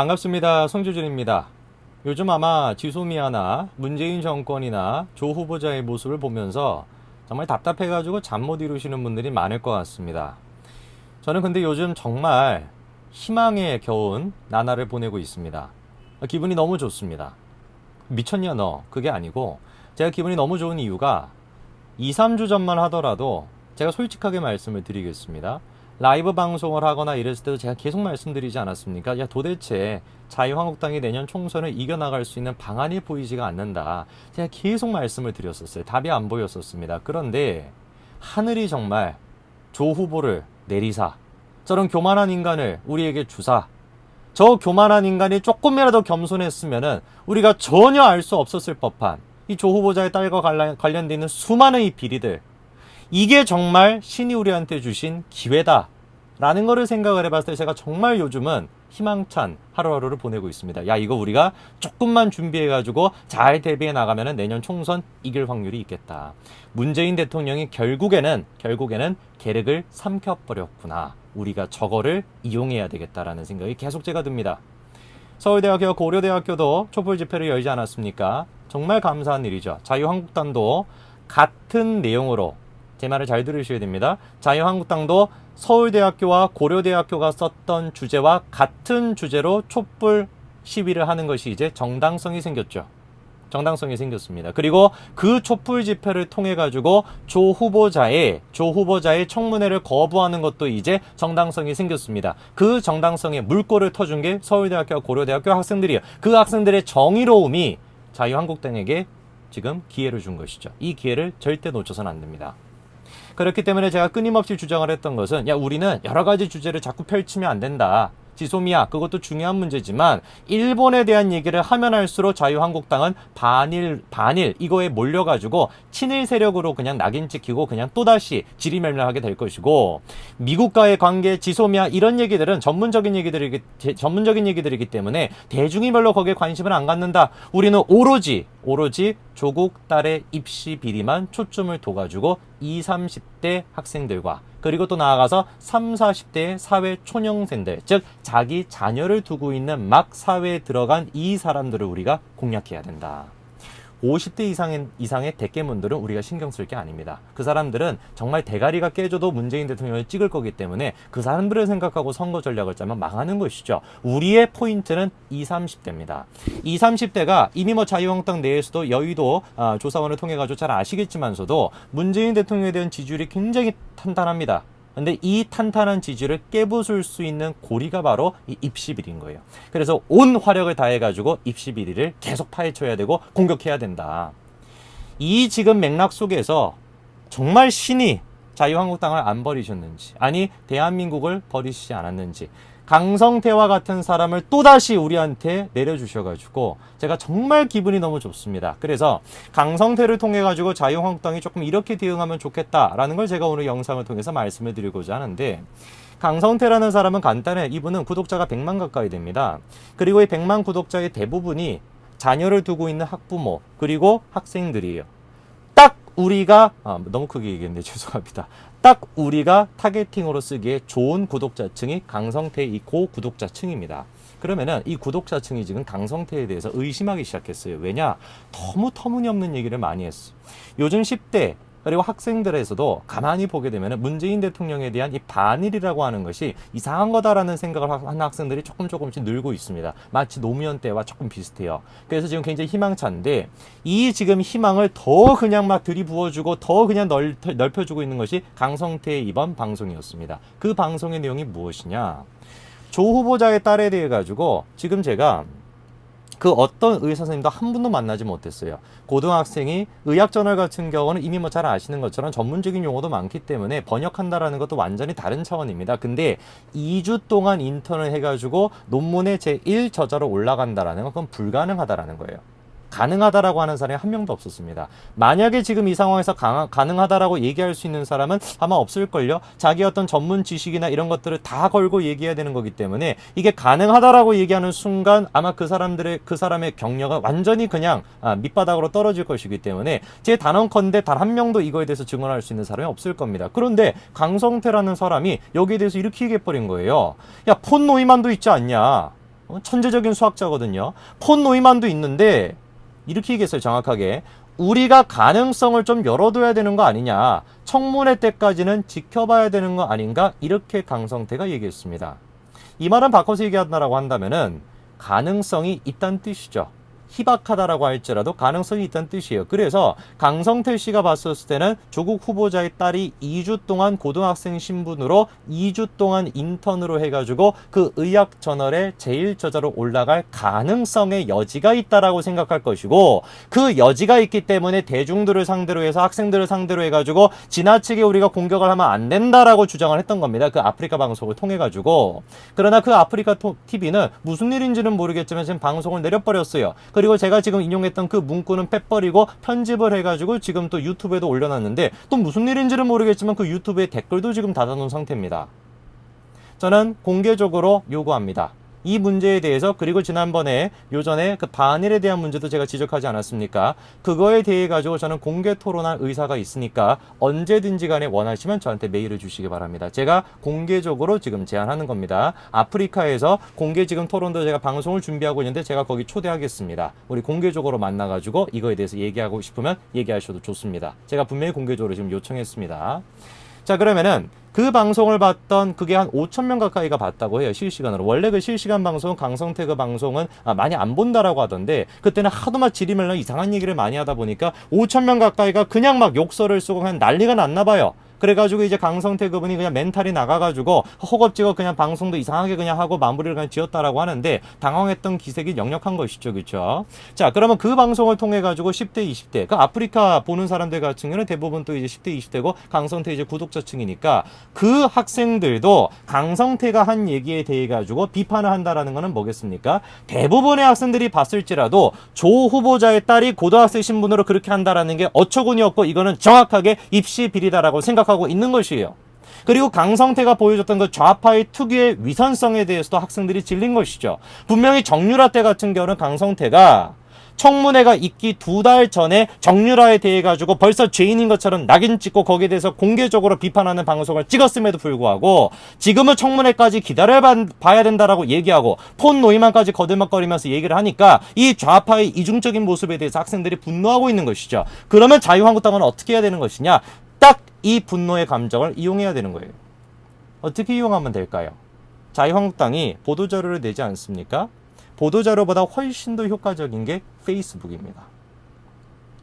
반갑습니다. 송주진입니다. 요즘 아마 지소미아나 문재인 정권이나 조 후보자의 모습을 보면서 정말 답답해가지고 잠 못 이루시는 분들이 많을 것 같습니다. 저는 근데 요즘 정말 희망에 겨운 나날을 보내고 있습니다. 기분이 너무 좋습니다. 미쳤냐 너? 그게 아니고 제가 기분이 너무 좋은 이유가 2, 3주 전만 하더라도 제가 솔직하게 말씀을 드리겠습니다. 라이브 방송을 하거나 이랬을 때도 제가 계속 말씀드리지 않았습니까? 야, 도대체 자유한국당이 내년 총선을 이겨나갈 수 있는 방안이 보이지가 않는다. 제가 계속 말씀을 드렸었어요. 답이 안 보였었습니다. 그런데 하늘이 정말 조 후보를 내리사, 저런 교만한 인간을 우리에게 주사, 저 교만한 인간이 조금이라도 겸손했으면은 우리가 전혀 알 수 없었을 법한 이 조 후보자의 딸과 관련되어 있는 수많은 이 비리들, 이게 정말 신이 우리한테 주신 기회다 라는 거를 생각을 해봤을 때 제가 정말 요즘은 희망찬 하루하루를 보내고 있습니다. 야, 이거 우리가 조금만 준비해가지고 잘 대비해 나가면 내년 총선 이길 확률이 있겠다. 문재인 대통령이 결국에는 계륵을 삼켜버렸구나. 우리가 저거를 이용해야 되겠다라는 생각이 계속 제가 듭니다. 서울대학교와 고려대학교도 촛불 집회를 열지 않았습니까? 정말 감사한 일이죠. 자유한국당도 같은 내용으로, 제 말을 잘 들으셔야 됩니다. 자유한국당도 서울대학교와 고려대학교가 썼던 주제와 같은 주제로 촛불 시위를 하는 것이 이제 정당성이 생겼죠. 정당성이 생겼습니다. 그리고 그 촛불 집회를 통해 가지고 조 후보자의 청문회를 거부하는 것도 이제 정당성이 생겼습니다. 그 정당성에 물꼬를 터준 게 서울대학교와 고려대학교 학생들이에요. 그 학생들의 정의로움이 자유한국당에게 지금 기회를 준 것이죠. 이 기회를 절대 놓쳐서는 안 됩니다. 그렇기 때문에 제가 끊임없이 주장을 했던 것은, 야, 우리는 여러 가지 주제를 자꾸 펼치면 안 된다. 지소미아, 그것도 중요한 문제지만 일본에 대한 얘기를 하면 할수록 자유한국당은 반일 이거에 몰려가지고 친일 세력으로 그냥 낙인 찍히고 그냥 또다시 지리멸렬하게 될 것이고, 미국과의 관계, 지소미아 이런 얘기들은 전문적인 얘기들이기 때문에 대중이 별로 거기에 관심을 안 갖는다. 우리는 오로지 조국 딸의 입시 비리만 초점을 둬가지고 20, 30대 학생들과, 그리고 또 나아가서 30, 40대의 사회 초년생들, 즉 자기 자녀를 두고 있는 막 사회에 들어간 이 사람들을 우리가 공략해야 된다. 50대 이상의 대깨문들은 우리가 신경 쓸 게 아닙니다. 그 사람들은 정말 대가리가 깨져도 문재인 대통령을 찍을 거기 때문에 그 사람들을 생각하고 선거 전략을 짜면 망하는 것이죠. 우리의 포인트는 20, 30대입니다. 20, 30대가 이미 자유한국당 내에서도 여의도 조사원을 통해 가지고 잘 아시겠지만서도 문재인 대통령에 대한 지지율이 굉장히 탄탄합니다. 근데 이 탄탄한 지지를 깨부술 수 있는 고리가 바로 이 입시 비리인 거예요. 그래서 온 화력을 다해가지고 입시 비리를 계속 파헤쳐야 되고 공격해야 된다. 이 지금 맥락 속에서 정말 신이 자유한국당을 안 버리셨는지, 아니 대한민국을 버리시지 않았는지, 강성태와 같은 사람을 또다시 우리한테 내려주셔가지고 제가 정말 기분이 너무 좋습니다. 그래서 강성태를 통해 가지고 자유한국당이 조금 이렇게 대응하면 좋겠다라는 걸 제가 오늘 영상을 통해서 말씀을 드리고자 하는데, 강성태라는 사람은 간단해. 이분은 구독자가 100만 가까이 됩니다. 그리고 이 100만 구독자의 대부분이 자녀를 두고 있는 학부모 그리고 학생들이에요. 딱 우리가 너무 크게 얘기했는데 죄송합니다. 딱 우리가 타겟팅으로 쓰기에 좋은 구독자층이 강성태의 이 고구독자층입니다. 그러면은 이 구독자층이 지금 강성태에 대해서 의심하기 시작했어요. 왜냐? 너무 터무니없는 얘기를 많이 했어. 요즘 10대 그리고 학생들에서도 가만히 보게 되면 문재인 대통령에 대한 이 반일이라고 하는 것이 이상한 거다라는 생각을 하는 학생들이 조금씩 늘고 있습니다. 마치 노무현 때와 조금 비슷해요. 그래서 지금 굉장히 희망찬데, 이 지금 희망을 더 그냥 막 들이부어주고 더 그냥 넓혀주고 있는 것이 강성태의 이번 방송이었습니다. 그 방송의 내용이 무엇이냐? 조 후보자의 딸에 대해 가지고 지금 제가 그 어떤 의사 선생님도 한 분도 만나지 못했어요. 고등학생이 의학저널 같은 경우는 이미 잘 아시는 것처럼 전문적인 용어도 많기 때문에 번역한다라는 것도 완전히 다른 차원입니다. 근데 2주 동안 인턴을 해가지고 논문의 제1 저자로 올라간다라는 건 그건 불가능하다라는 거예요. 가능하다라고 하는 사람이 한 명도 없었습니다. 만약에 지금 이 상황에서 가능하다라고 얘기할 수 있는 사람은 아마 없을걸요. 자기 어떤 전문 지식이나 이런 것들을 다 걸고 얘기해야 되는 거기 때문에 이게 가능하다라고 얘기하는 순간 아마 그 사람의 경력은 완전히 그냥 밑바닥으로 떨어질 것이기 때문에 제 단언컨대 단 한 명도 이거에 대해서 증언할 수 있는 사람이 없을 겁니다. 그런데 강성태라는 사람이 여기에 대해서 이렇게 얘기해버린 거예요. 야, 폰 노이만도 있지 않냐? 천재적인 수학자거든요. 폰 노이만도 있는데 이렇게 얘기했어요. 정확하게. 우리가 가능성을 좀 열어둬야 되는 거 아니냐. 청문회 때까지는 지켜봐야 되는 거 아닌가. 이렇게 강성태가 얘기했습니다. 이 말은 바꿔서 얘기한다라고 한다면은 가능성이 있다는 뜻이죠. 희박하다라고 할지라도 가능성이 있다는 뜻이에요. 그래서 강성태 씨가 봤었을 때는 조국 후보자의 딸이 2주 동안 고등학생 신분으로 2주 동안 인턴으로 해가지고 그 의학저널에 제1저자로 올라갈 가능성의 여지가 있다라고 생각할 것이고, 그 여지가 있기 때문에 대중들을 상대로 해서 학생들을 상대로 해가지고 지나치게 우리가 공격을 하면 안 된다라고 주장을 했던 겁니다. 그 아프리카 방송을 통해가지고. 그러나 그 아프리카 TV는 무슨 일인지는 모르겠지만 지금 방송을 내려버렸어요. 그리고 제가 지금 인용했던 그 문구는 빼버리고 편집을 해가지고 지금 또 유튜브에도 올려놨는데, 또 무슨 일인지는 모르겠지만 그 유튜브에 댓글도 지금 닫아놓은 상태입니다. 저는 공개적으로 요구합니다. 이 문제에 대해서, 그리고 지난번에 요전에 그 반일에 대한 문제도 제가 지적하지 않았습니까? 그거에 대해 가지고 저는 공개 토론할 의사가 있으니까 언제든지 간에 원하시면 저한테 메일을 주시기 바랍니다. 제가 공개적으로 지금 제안하는 겁니다. 아프리카에서 공개 지금 토론도 제가 방송을 준비하고 있는데 제가 거기 초대하겠습니다. 우리 공개적으로 만나가지고 이거에 대해서 얘기하고 싶으면 얘기하셔도 좋습니다. 제가 분명히 공개적으로 지금 요청했습니다. 자, 그러면은 그 방송을 봤던, 그게 한 5,000명 가까이가 봤다고 해요, 실시간으로. 원래 그 실시간 방송, 강성태 그 방송은 많이 안 본다라고 하던데, 그때는 하도 막 지리멸나 이상한 얘기를 많이 하다 보니까 5,000명 가까이가 그냥 막 욕설을 쓰고 그냥 난리가 났나 봐요. 그래가지고 이제 강성태 그분이 그냥 멘탈이 나가가지고 허겁지겁 그냥 방송도 이상하게 그냥 하고 마무리를 그냥 지었다라고 하는데, 당황했던 기색이 역력한 것이죠. 그렇죠? 자, 그러면 그 방송을 통해가지고 10대, 20대, 그 아프리카 보는 사람들 같은 경우는 대부분 또 이제 10대, 20대고 강성태 이제 구독자층이니까 그 학생들도 강성태가 한 얘기에 대해 가지고 비판을 한다라는 거는 뭐겠습니까? 대부분의 학생들이 봤을지라도 조 후보자의 딸이 고등학생 신분으로 그렇게 한다라는 게 어처구니 없고, 이거는 정확하게 입시 비리다라고 생각하고 있는 것이에요. 그리고 강성태가 보여줬던 그 좌파의 특유의 위선성에 대해서도 학생들이 질린 것이죠. 분명히 정유라 때 같은 경우는 강성태가 청문회가 있기 2달 전에 정유라에 대해 가지고 벌써 죄인인 것처럼 낙인 찍고 거기에 대해서 공개적으로 비판하는 방송을 찍었음에도 불구하고, 지금은 청문회까지 기다려봐야 된다라고 얘기하고 폰 노이만까지 거들먹거리면서 얘기를 하니까 이 좌파의 이중적인 모습에 대해서 학생들이 분노하고 있는 것이죠. 그러면 자유한국당은 어떻게 해야 되는 것이냐? 딱 이 분노의 감정을 이용해야 되는 거예요. 어떻게 이용하면 될까요? 자유한국당이 보도자료를 내지 않습니까? 보도자료보다 훨씬 더 효과적인 게 페이스북입니다.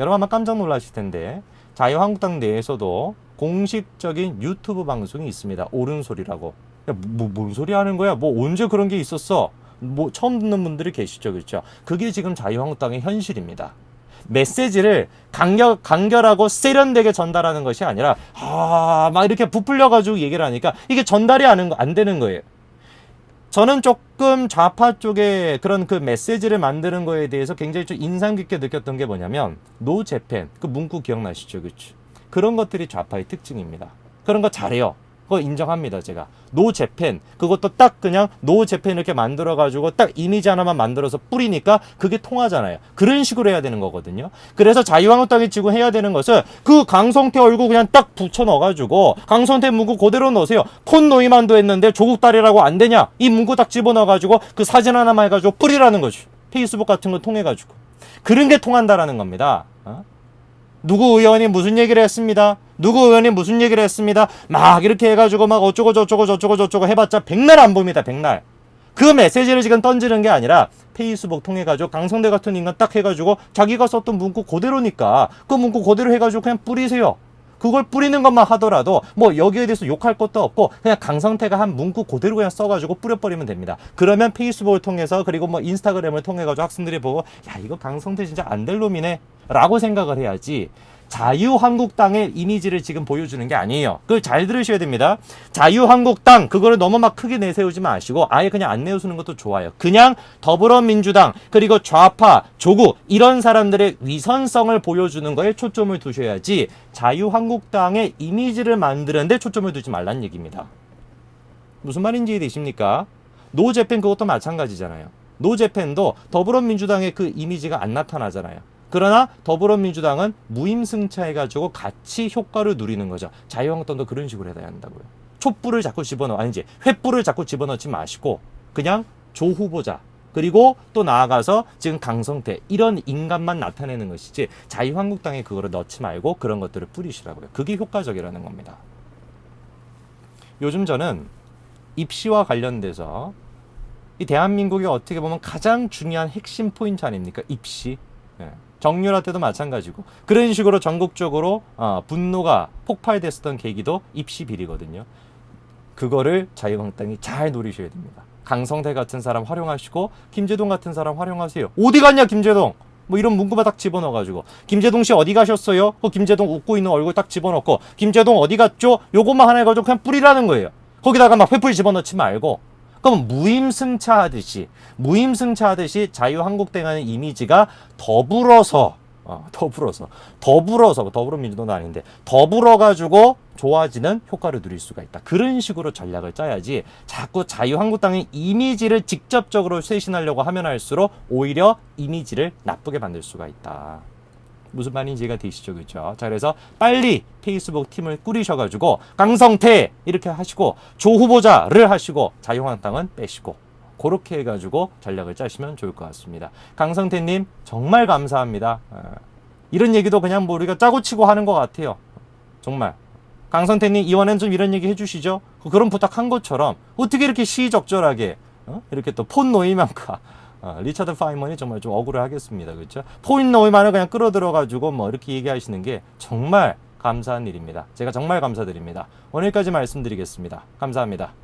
여러분 아마 깜짝 놀라실 텐데, 자유한국당 내에서도 공식적인 유튜브 방송이 있습니다. 옳은소리라고. 야, 뭔 소리 하는 거야? 뭐 언제 그런 게 있었어? 뭐 처음 듣는 분들이 계시죠. 그렇죠? 그게 지금 자유한국당의 현실입니다. 메시지를 간결하고 세련되게 전달하는 것이 아니라 막 이렇게 부풀려가지고 얘기를 하니까 이게 전달이 안 되는 거예요. 저는 조금 좌파 쪽에 그런 그 메시지를 만드는 거에 대해서 굉장히 좀 인상 깊게 느꼈던 게 뭐냐면, 노 재팬, 그 문구 기억나시죠? 그치? 그런 것들이 좌파의 특징입니다. 그런 거 잘해요. 그거 인정합니다, 제가. 노 재팬, 그것도 딱 그냥 노 재팬 이렇게 만들어가지고 딱 이미지 하나만 만들어서 뿌리니까 그게 통하잖아요. 그런 식으로 해야 되는 거거든요. 그래서 자유한국당이 지금 해야 되는 것은 그 강성태 얼굴 그냥 딱 붙여 넣어가지고 강성태 문구 그대로 넣으세요. 폰 노이만도 했는데 조국 딸이라고 안 되냐? 이 문구 딱 집어넣어가지고 그 사진 하나만 해가지고 뿌리라는 거죠. 페이스북 같은 거 통해가지고. 그런 게 통한다라는 겁니다. 누구 의원이 무슨 얘기를 했습니다. 누구 의원이 무슨 얘기를 했습니다. 막 이렇게 해가지고 막 어쩌고 저쩌고 해봤자 백날 안 봅니다. 백날. 그 메시지를 지금 던지는 게 아니라 페이스북 통해가지고 강성대 같은 인간 딱 해가지고 자기가 썼던 문구 그대로니까 그 문구 그대로 해가지고 그냥 뿌리세요. 그걸 뿌리는 것만 하더라도 뭐 여기에 대해서 욕할 것도 없고 그냥 강성태가 한 문구 그대로 그냥 써가지고 뿌려버리면 됩니다. 그러면 페이스북을 통해서, 그리고 뭐 인스타그램을 통해가지고 학생들이 보고 야, 이거 강성태 진짜 안 될 놈이네 라고 생각을 해야지, 자유한국당의 이미지를 지금 보여주는 게 아니에요. 그걸 잘 들으셔야 됩니다. 자유한국당 그거를 너무 막 크게 내세우지 마시고 아예 그냥 안 내세우는 것도 좋아요. 그냥 더불어민주당 그리고 좌파, 조국 이런 사람들의 위선성을 보여주는 거에 초점을 두셔야지 자유한국당의 이미지를 만드는 데 초점을 두지 말란 얘기입니다. 무슨 말인지 이해되십니까? 노재팬 그것도 마찬가지잖아요. 노재팬도 더불어민주당의 그 이미지가 안 나타나잖아요. 그러나 더불어민주당은 무임승차해가지고 같이 효과를 누리는 거죠. 자유한국당도 그런 식으로 해야 한다고요. 촛불을 자꾸 집어넣어, 아니지, 횃불을 자꾸 집어넣지 마시고 그냥 조 후보자, 그리고 또 나아가서 지금 강성태 이런 인간만 나타내는 것이지 자유한국당에 그거를 넣지 말고 그런 것들을 뿌리시라고요. 그게 효과적이라는 겁니다. 요즘 저는 입시와 관련돼서 이 대한민국이 어떻게 보면 가장 중요한 핵심 포인트 아닙니까? 입시. 예. 정유라 때도 마찬가지고 그런 식으로 전국적으로 분노가 폭발됐었던 계기도 입시 비리거든요. 그거를 자유한국당이 잘 노리셔야 됩니다. 강성태 같은 사람 활용하시고 김제동 같은 사람 활용하세요. 어디 갔냐 김제동? 뭐 이런 문구만 딱 집어넣어가지고 김제동 씨 어디 가셨어요? 김제동 웃고 있는 얼굴 딱 집어넣고 김제동 어디 갔죠? 요것만 하나 해가지고 그냥 뿌리라는 거예요. 거기다가 막 횃불 집어넣지 말고 그럼 무임승차하듯이 자유한국당하는 이미지가 더불어서 더불어민주당도 아닌데 더불어가지고 좋아지는 효과를 누릴 수가 있다. 그런 식으로 전략을 짜야지 자꾸 자유한국당의 이미지를 직접적으로 쇄신하려고 하면 할수록 오히려 이미지를 나쁘게 만들 수가 있다. 무슨 말인지 이해가 되시죠? 그렇죠? 자, 그래서 빨리 페이스북 팀을 꾸리셔가지고 강성태 이렇게 하시고 조 후보자를 하시고 자유한국당은 빼시고 그렇게 해가지고 전략을 짜시면 좋을 것 같습니다. 강성태님 정말 감사합니다. 이런 얘기도 그냥 뭐 우리가 짜고 치고 하는 것 같아요. 정말. 강성태님 이번엔 좀 이런 얘기 해주시죠. 그런 부탁한 것처럼 어떻게 이렇게 시의적절하게 이렇게 또 폰 노이만과 리차드 파이먼이 정말 좀 억울해하겠습니다. 그렇죠? 폰 노이만을 그냥 끌어들여가지고 뭐 이렇게 얘기하시는 게 정말 감사한 일입니다. 제가 정말 감사드립니다. 오늘까지 말씀드리겠습니다. 감사합니다.